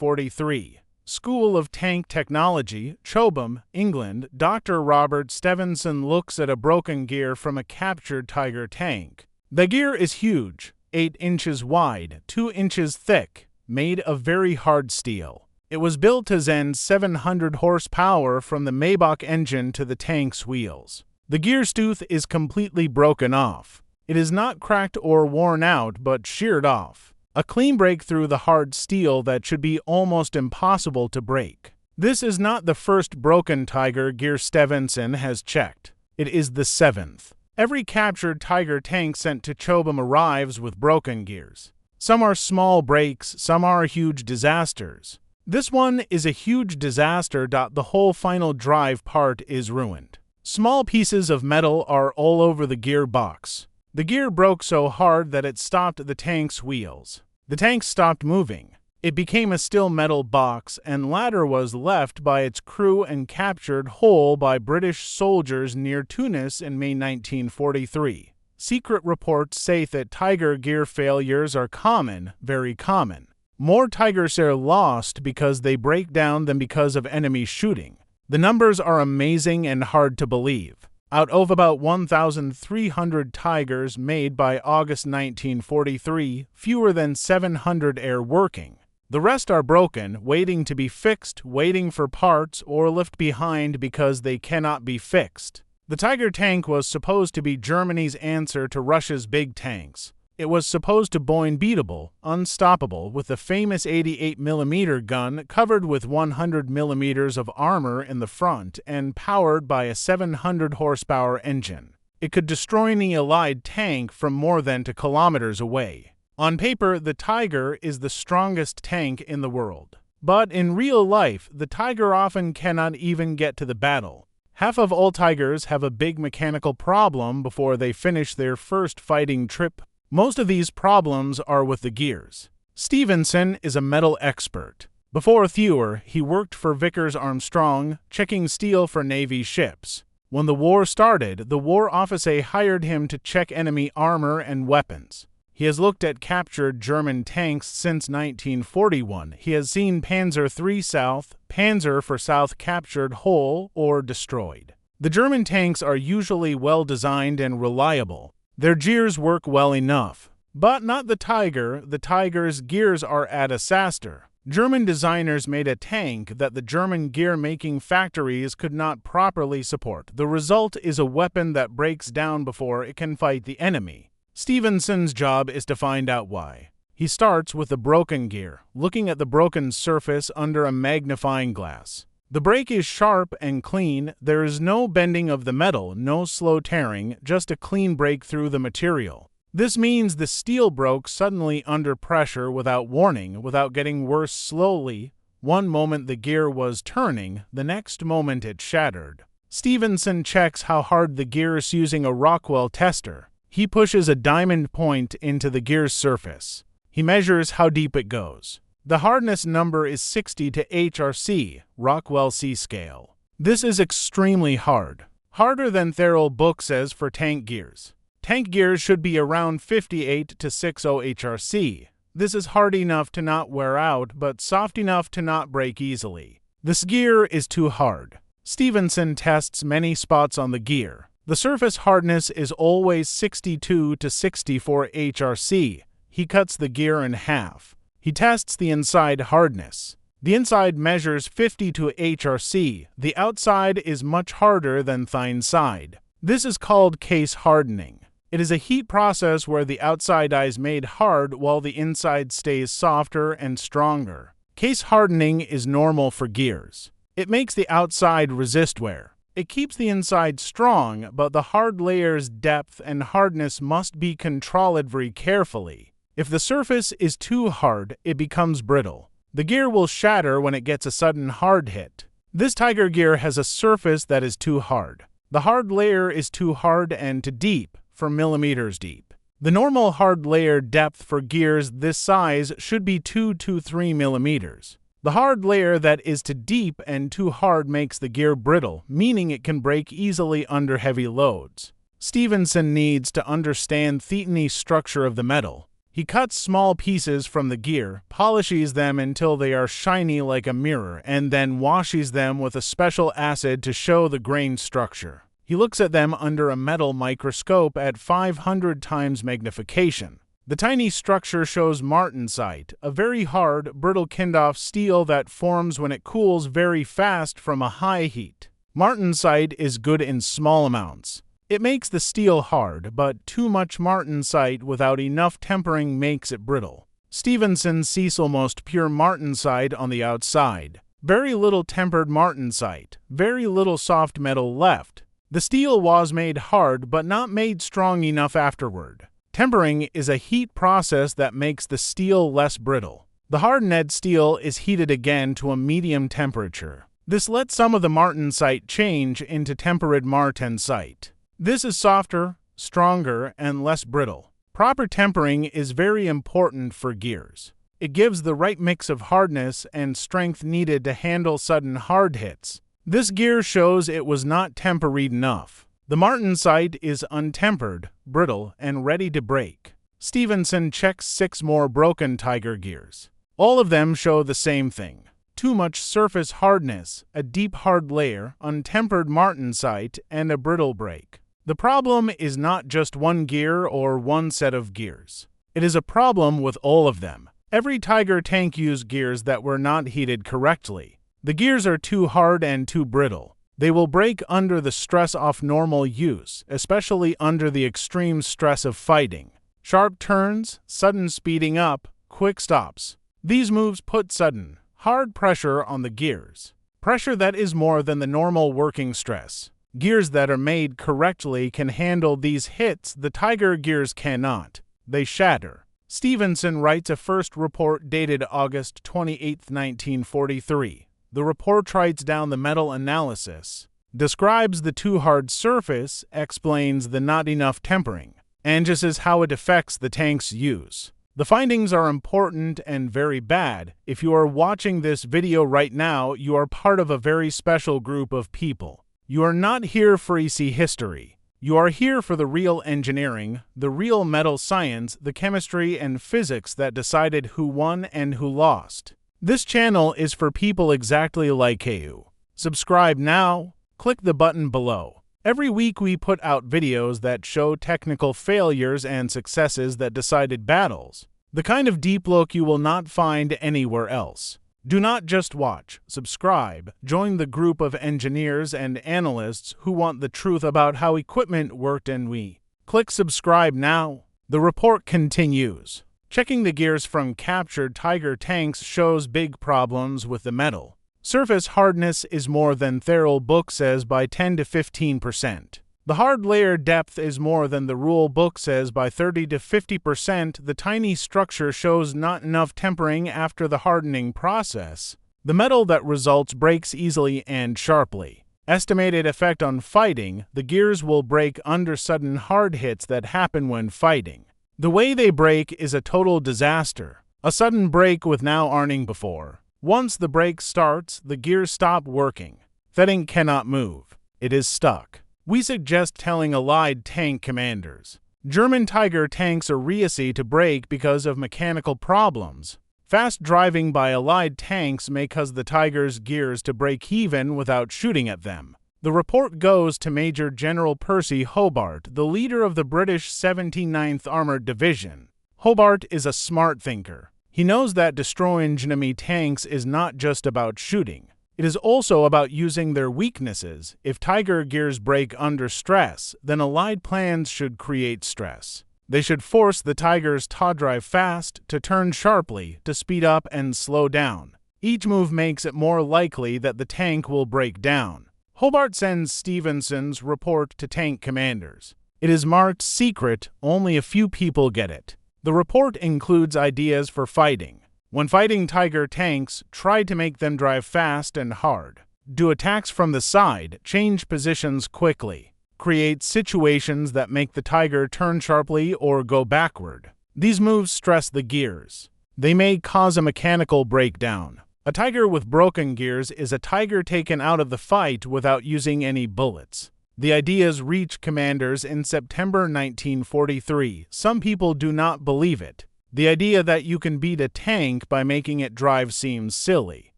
1943. School of Tank Technology, Chobham, England. Dr. Robert Stevenson looks at a broken gear from a captured Tiger tank. The gear is huge, 8 inches wide, 2 inches thick, made of very hard steel. It was built to send 700 horsepower from the Maybach engine to the tank's wheels. The gear's tooth is completely broken off. It is not cracked or worn out, but sheared off. A clean break through the hard steel that should be almost impossible to break. This is not the first broken Tiger gear Stevenson has checked. It is the 7th. Every captured Tiger tank sent to Chobham arrives with broken gears. Some are small breaks, some are huge disasters. This one is a huge disaster. The whole final drive part is ruined. Small pieces of metal are all over the gearbox. The gear broke so hard that it stopped the tank's wheels. The tank stopped moving. It became a still metal box, and ladder was left by its crew and captured whole by British soldiers near Tunis in May 1943. Secret reports say that Tiger gear failures are common, very common. More Tigers are lost because they break down than because of enemy shooting. The numbers are amazing and hard to believe. Out of about 1,300 Tigers made by August 1943, fewer than 700 are working. The rest are broken, waiting to be fixed, waiting for parts, or left behind because they cannot be fixed. The Tiger tank was supposed to be Germany's answer to Russia's big tanks. It was supposed to be unbeatable, unstoppable, with the famous 88mm gun covered with 100mm of armor in the front and powered by a 700 horsepower engine. It could destroy any Allied tank from more than 2 kilometers away. On paper, the Tiger is the strongest tank in the world. But in real life, the Tiger often cannot even get to the battle. Half of all Tigers have a big mechanical problem before they finish their first fighting trip. Most of these problems are with the gears. Stevenson is a metal expert. Before Thewar, he worked for Vickers Armstrong, checking steel for Navy ships. When the war started, the War Office hired him to check enemy armor and weapons. He has looked at captured German tanks since 1941. He has seen Panzer III South, Panzer for South captured whole or destroyed. The German tanks are usually well designed and reliable. Their gears work well enough. But not the Tiger. The Tiger's gears are a disaster. German designers made a tank that the German gear-making factories could not properly support. The result is a weapon that breaks down before it can fight the enemy. Stevenson's job is to find out why. He starts with the broken gear, looking at the broken surface under a magnifying glass. The break is sharp and clean. There is no bending of the metal, no slow tearing, just a clean break through the material. This means the steel broke suddenly under pressure without warning, without getting worse slowly. One moment the gear was turning, the next moment it shattered. Stevenson checks how hard the gear is using a Rockwell tester. He pushes a diamond point into the gear's surface. He measures how deep it goes. The hardness number is 60 to HRC, Rockwell C scale. This is extremely hard. Harder than Therrell book says for tank gears. Tank gears should be around 58 to 60 HRC. This is hard enough to not wear out, but soft enough to not break easily. This gear is too hard. Stevenson tests many spots on the gear. The surface hardness is always 62 to 64 HRC. He cuts the gear in half. He tests the inside hardness. The inside measures 52 HRC. The outside is much harder than the inside. This is called case hardening. It is a heat process where the outside is made hard while the inside stays softer and stronger. Case hardening is normal for gears. It makes the outside resist wear. It keeps the inside strong, but the hard layer's depth and hardness must be controlled very carefully. If the surface is too hard, it becomes brittle. The gear will shatter when it gets a sudden hard hit. This Tiger gear has a surface that is too hard. The hard layer is too hard and too deep, for millimeters deep. The normal hard layer depth for gears this size should be 2 to 3 millimeters. The hard layer that is too deep and too hard makes the gear brittle, meaning it can break easily under heavy loads. Stevenson needs to understand the structure of the metal. He cuts small pieces from the gear, polishes them until they are shiny like a mirror, and then washes them with a special acid to show the grain structure. He looks at them under a metal microscope at 500 times magnification. The tiny structure shows martensite, a very hard, brittle kind-off steel that forms when it cools very fast from a high heat. Martensite is good in small amounts. It makes the steel hard, but too much martensite without enough tempering makes it brittle. Stevenson sees almost pure martensite on the outside. Very little tempered martensite, very little soft metal left. The steel was made hard but not made strong enough afterward. Tempering is a heat process that makes the steel less brittle. The hardened steel is heated again to a medium temperature. This lets some of the martensite change into tempered martensite. This is softer, stronger, and less brittle. Proper tempering is very important for gears. It gives the right mix of hardness and strength needed to handle sudden hard hits. This gear shows it was not tempered enough. The martensite is untempered, brittle, and ready to break. Stevenson checks 6 more broken Tiger gears. All of them show the same thing. Too much surface hardness, a deep hard layer, untempered martensite, and a brittle break. The problem is not just one gear or one set of gears. It is a problem with all of them. Every Tiger tank used gears that were not heated correctly. The gears are too hard and too brittle. They will break under the stress of normal use, especially under the extreme stress of fighting. Sharp turns, sudden speeding up, quick stops. These moves put sudden, hard pressure on the gears. Pressure that is more than the normal working stress. Gears that are made correctly can handle these hits the Tiger gears cannot. They shatter. Stevenson writes a first report dated August 28, 1943. The report writes down the metal analysis, describes the too hard surface, explains the not enough tempering, and just as how it affects the tank's use. The findings are important and very bad. If you are watching this video right now, you are part of a very special group of people. You are not here for easy history. You are here for the real engineering, the real metal science, the chemistry and physics that decided who won and who lost. This channel is for people exactly like you. Subscribe now. Click the button below. Every week we put out videos that show technical failures and successes that decided battles. The kind of deep look you will not find anywhere else. Do not just watch, subscribe, join the group of engineers and analysts who want the truth about how equipment worked and we. Click subscribe now. The report continues. Checking the gears from captured Tiger tanks shows big problems with the metal. Surface hardness is more than Thurl book says by 10 to 15%. The hard layer depth is more than the rule book says by 30 to 50%. The tiny structure shows not enough tempering after the hardening process. The metal that results breaks easily and sharply. Estimated effect on fighting, the gears will break under sudden hard hits that happen when fighting. The way they break is a total disaster. A sudden break with now arning before. Once the break starts, the gears stop working. That cannot move. It is stuck. We suggest telling Allied tank commanders. German Tiger tanks are easy to break because of mechanical problems. Fast driving by Allied tanks may cause the Tiger's gears to break even without shooting at them. The report goes to Major General Percy Hobart, the leader of the British 79th Armoured Division. Hobart is a smart thinker. He knows that destroying enemy tanks is not just about shooting. It is also about using their weaknesses. If Tiger gears break under stress, then Allied plans should create stress. They should force the Tigers to drive fast, to turn sharply, to speed up and slow down. Each move makes it more likely that the tank will break down. Hobart sends Stevenson's report to tank commanders. It is marked secret, only a few people get it. The report includes ideas for fighting. When fighting Tiger tanks, try to make them drive fast and hard. Do attacks from the side, change positions quickly. Create situations that make the Tiger turn sharply or go backward. These moves stress the gears. They may cause a mechanical breakdown. A Tiger with broken gears is a Tiger taken out of the fight without using any bullets. The ideas reach commanders in September 1943. Some people do not believe it. The idea that you can beat a tank by making it drive seems silly.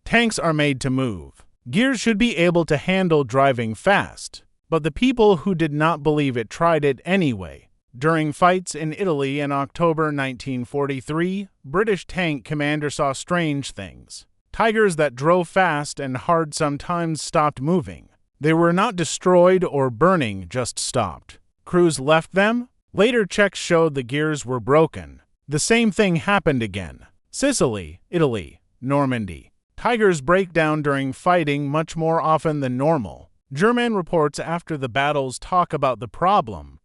Tanks are made to move. Gears should be able to handle driving fast. But the people who did not believe it tried it anyway. During fights in Italy in October 1943, British tank commanders saw strange things. Tigers that drove fast and hard sometimes stopped moving. They were not destroyed or burning, just stopped. Crews left them. Later checks showed the gears were broken. The same thing happened again. Sicily, Italy, Normandy. Tigers break down during fighting much more often than normal. German reports after the battles talk about the problem.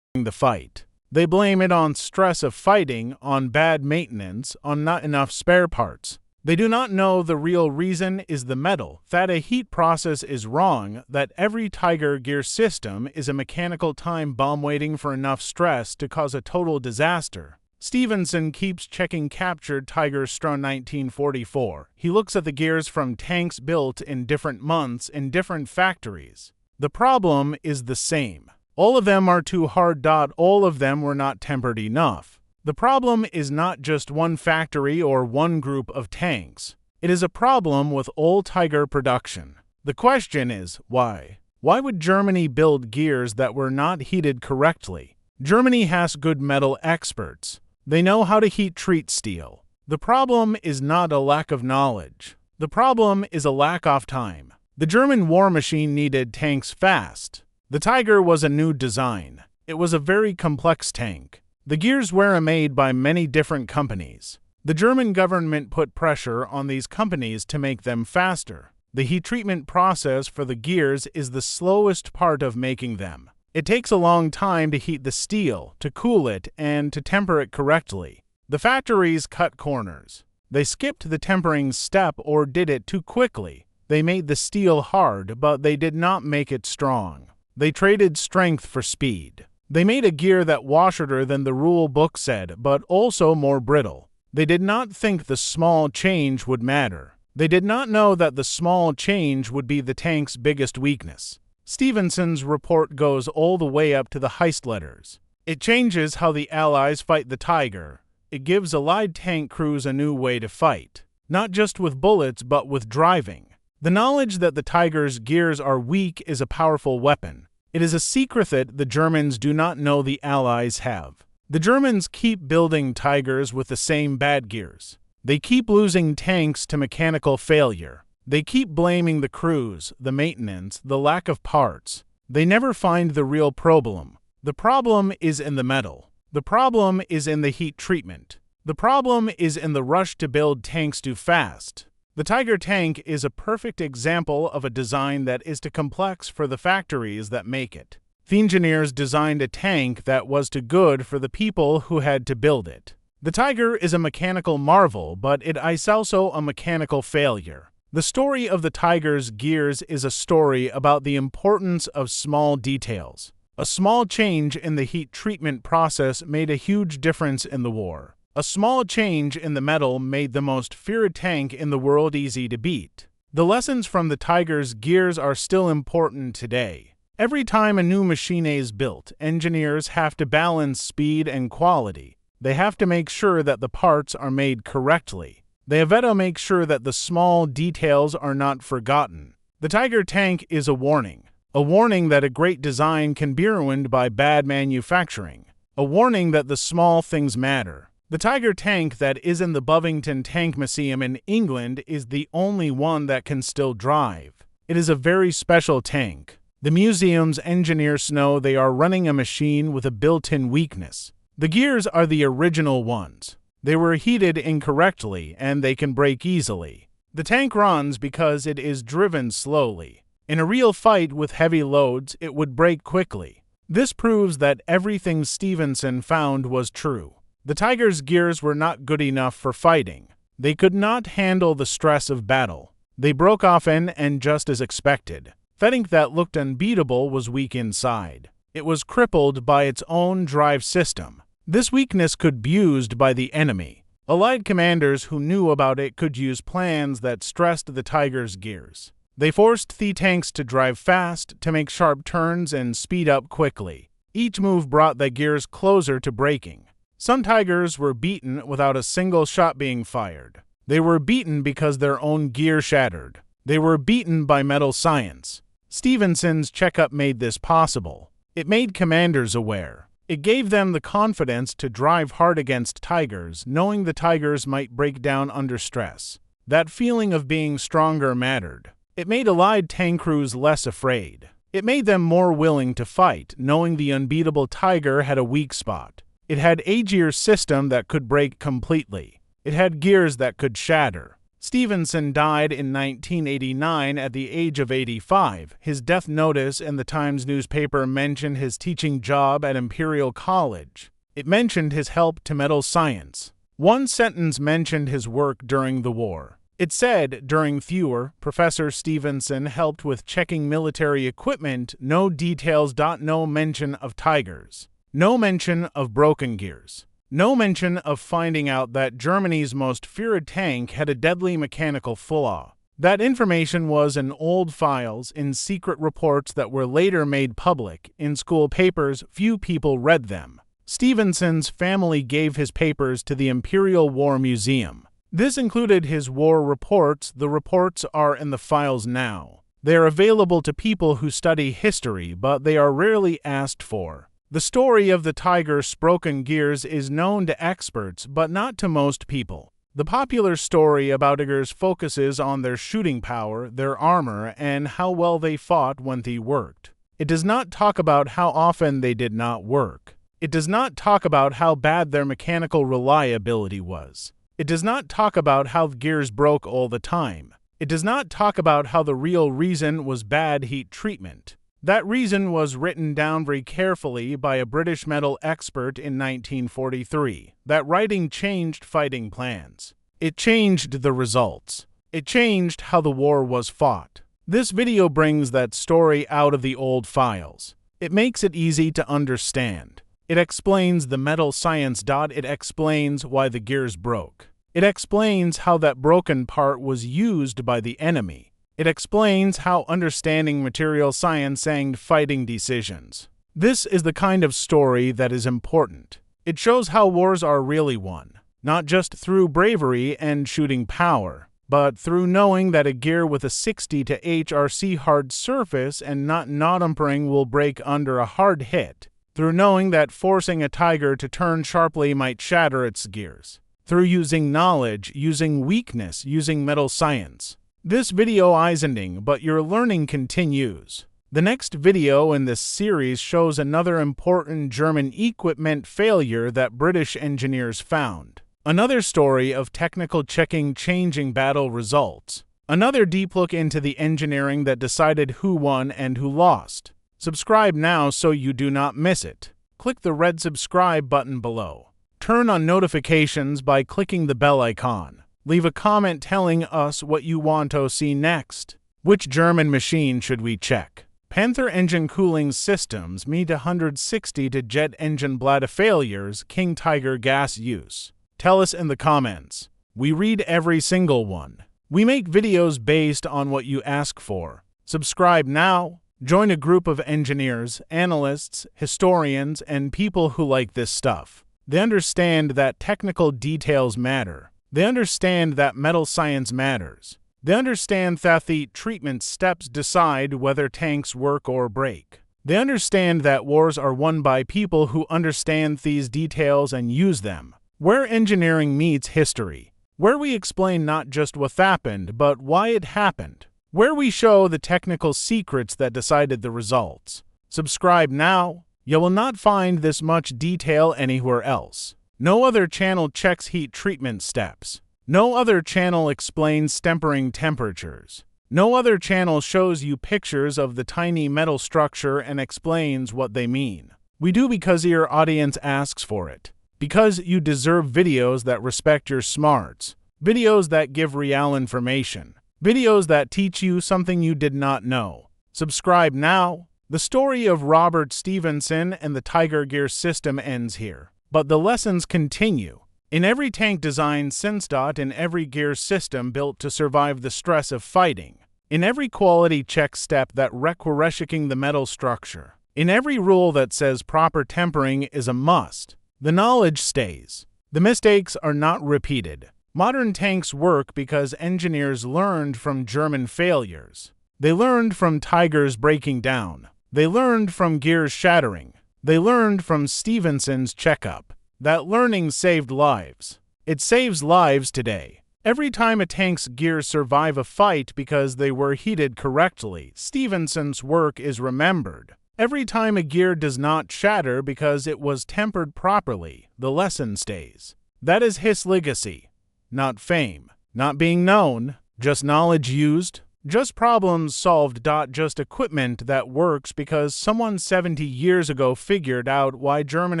The fight. They blame it on stress of fighting, on bad maintenance, on not enough spare parts. They do not know the real reason is the metal, that a heat process is wrong, that every Tiger gear system is a mechanical time bomb waiting for enough stress to cause a total disaster. Stevenson keeps checking captured Tigers from 1944. He looks at the gears from tanks built in different months in different factories. The problem is the same. All of them are too hard. All of them were not tempered enough. The problem is not just one factory or one group of tanks. It is a problem with all Tiger production. The question is, why? Why would Germany build gears that were not heated correctly? Germany has good metal experts. They know how to heat treat steel. The problem is not a lack of knowledge. The problem is a lack of time. The German war machine needed tanks fast. The Tiger was a new design. It was a very complex tank. The gears were made by many different companies. The German government put pressure on these companies to make them faster. The heat treatment process for the gears is the slowest part of making them. It takes a long time to heat the steel, to cool it, and to temper it correctly. The factories cut corners. They skipped the tempering step or did it too quickly. They made the steel hard, but they did not make it strong. They traded strength for speed. They made a gear that was shorter than the rule book said, but also more brittle. They did not think the small change would matter. They did not know that the small change would be the tank's biggest weakness. Stevenson's report goes all the way up to the heist letters. It changes how the Allies fight the Tiger. It gives Allied tank crews a new way to fight, not just with bullets but with driving. The knowledge that the Tiger's gears are weak is a powerful weapon. It is a secret that the Germans do not know the Allies have. The Germans keep building Tigers with the same bad gears. They keep losing tanks to mechanical failure. They keep blaming the crews, the maintenance, the lack of parts. They never find the real problem. The problem is in the metal. The problem is in the heat treatment. The problem is in the rush to build tanks too fast. The Tiger tank is a perfect example of a design that is too complex for the factories that make it. The engineers designed a tank that was too good for the people who had to build it. The Tiger is a mechanical marvel, but it is also a mechanical failure. The story of the Tiger's gears is a story about the importance of small details. A small change in the heat treatment process made a huge difference in the war. A small change in the metal made the most feared tank in the world easy to beat. The lessons from the Tiger's gears are still important today. Every time a new machine is built, engineers have to balance speed and quality. They have to make sure that the parts are made correctly. They have to make sure that the small details are not forgotten. The Tiger tank is a warning that a great design can be ruined by bad manufacturing, a warning that the small things matter. The Tiger tank that is in the Bovington Tank Museum in England is the only one that can still drive. It is a very special tank. The museum's engineers know they are running a machine with a built-in weakness. The gears are the original ones. They were heated incorrectly and they can break easily. The tank runs because it is driven slowly. In a real fight with heavy loads, it would break quickly. This proves that everything Stevenson found was true. The Tiger's gears were not good enough for fighting. They could not handle the stress of battle. They broke often and just as expected. The tank that looked unbeatable was weak inside. It was crippled by its own drive system. This weakness could be used by the enemy. Allied commanders who knew about it could use plans that stressed the Tiger's gears. They forced the tanks to drive fast, to make sharp turns and speed up quickly. Each move brought the gears closer to breaking. Some tigers were beaten without a single shot being fired. They were beaten because their own gear shattered. They were beaten by metal science. Stevenson's checkup made this possible. It made commanders aware. It gave them the confidence to drive hard against tigers, knowing the tigers might break down under stress. That feeling of being stronger mattered. It made Allied tank crews less afraid. It made them more willing to fight, knowing the unbeatable tiger had a weak spot. It had a gear system that could break completely. It had gears that could shatter. Stevenson died in 1989 at the age of 85. His death notice in the Times newspaper mentioned his teaching job at Imperial College. It mentioned his help to metal science. One sentence mentioned his work during the war. It said, during Thawer, Professor Stevenson helped with checking military equipment, no details. No mention of tigers. No mention of broken gears. No mention of finding out that Germany's most feared tank had a deadly mechanical flaw. That information was in old files, in secret reports that were later made public. In school papers, few people read them. Stevenson's family gave his papers to the Imperial War Museum. This included his war reports. The reports are in the files now. They are available to people who study history, but they are rarely asked for. The story of the tiger's broken gears is known to experts, but not to most people. The popular story about tigers focuses on their shooting power, their armor, and how well they fought when they worked. It does not talk about how often they did not work. It does not talk about how bad their mechanical reliability was. It does not talk about how the gears broke all the time. It does not talk about how the real reason was bad heat treatment. That reason was written down very carefully by a British metal expert in 1943. That writing changed fighting plans. It changed the results. It changed how the war was fought. This video brings that story out of the old files. It makes it easy to understand. It explains the metal science. It explains why the gears broke. It explains how that broken part was used by the enemy. It explains how understanding material science and fighting decisions. This is the kind of story that is important. It shows how wars are really won, not just through bravery and shooting power, but through knowing that a gear with a 60 to HRC hard surface and not nodumpering will break under a hard hit, through knowing that forcing a tiger to turn sharply might shatter its gears, through using knowledge, using weakness, using metal science. This video is ending, but your learning continues. The next video in this series shows another important German equipment failure that British engineers found. Another story of technical checking changing battle results. Another deep look into the engineering that decided who won and who lost. Subscribe now so you do not miss it. Click the red subscribe button below. Turn on notifications by clicking the bell icon. Leave a comment telling us what you want to see next. Which German machine should we check? Panther engine cooling systems, Me-160 to jet engine bladder failures, King Tiger gas use. Tell us in the comments. We read every single one. We make videos based on what you ask for. Subscribe now. Join a group of engineers, analysts, historians, and people who like this stuff. They understand that technical details matter. They understand that metal science matters. They understand that the treatment steps decide whether tanks work or break. They understand that wars are won by people who understand these details and use them. Where engineering meets history. Where we explain not just what happened, but why it happened. Where we show the technical secrets that decided the results. Subscribe now. You will not find this much detail anywhere else. No other channel checks heat treatment steps. No other channel explains tempering temperatures. No other channel shows you pictures of the tiny metal structure and explains what they mean. We do because your audience asks for it. Because you deserve videos that respect your smarts. Videos that give real information. Videos that teach you something you did not know. Subscribe now. The story of Robert Stevenson and the Tiger gear system ends here. But the lessons continue. In every tank design since. In every gear system built to survive the stress of fighting. In every quality check step that requiring the metal structure. In every rule that says proper tempering is a must. The knowledge stays. The mistakes are not repeated. Modern tanks work because engineers learned from German failures. They learned from Tigers breaking down. They learned from gears shattering. They learned from Stephenson's checkup. That learning saved lives. It saves lives today. Every time a tank's gears survive a fight because they were heated correctly, Stephenson's work is remembered. Every time a gear does not shatter because it was tempered properly, the lesson stays. That is his legacy. Not fame, not being known, just knowledge used, just problems solved. Just equipment that works because someone 70 years ago figured out why German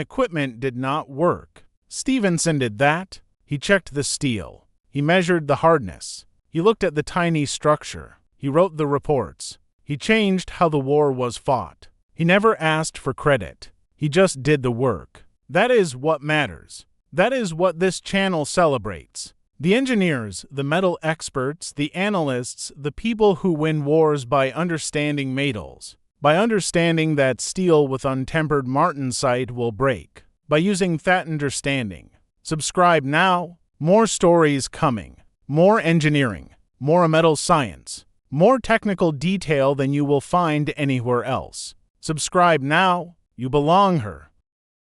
equipment did not work. Stephenson did that. He checked the steel. He measured the hardness. He looked at the tiny structure. He wrote the reports. He changed how the war was fought. He never asked for credit. He just did the work. That is what matters. That is what this channel celebrates. The engineers, the metal experts, the analysts, the people who win wars by understanding metals, by understanding that steel with untempered martensite will break, by using that understanding. Subscribe now. More stories coming. More engineering. More metal science. More technical detail than you will find anywhere else. Subscribe now. You belong here.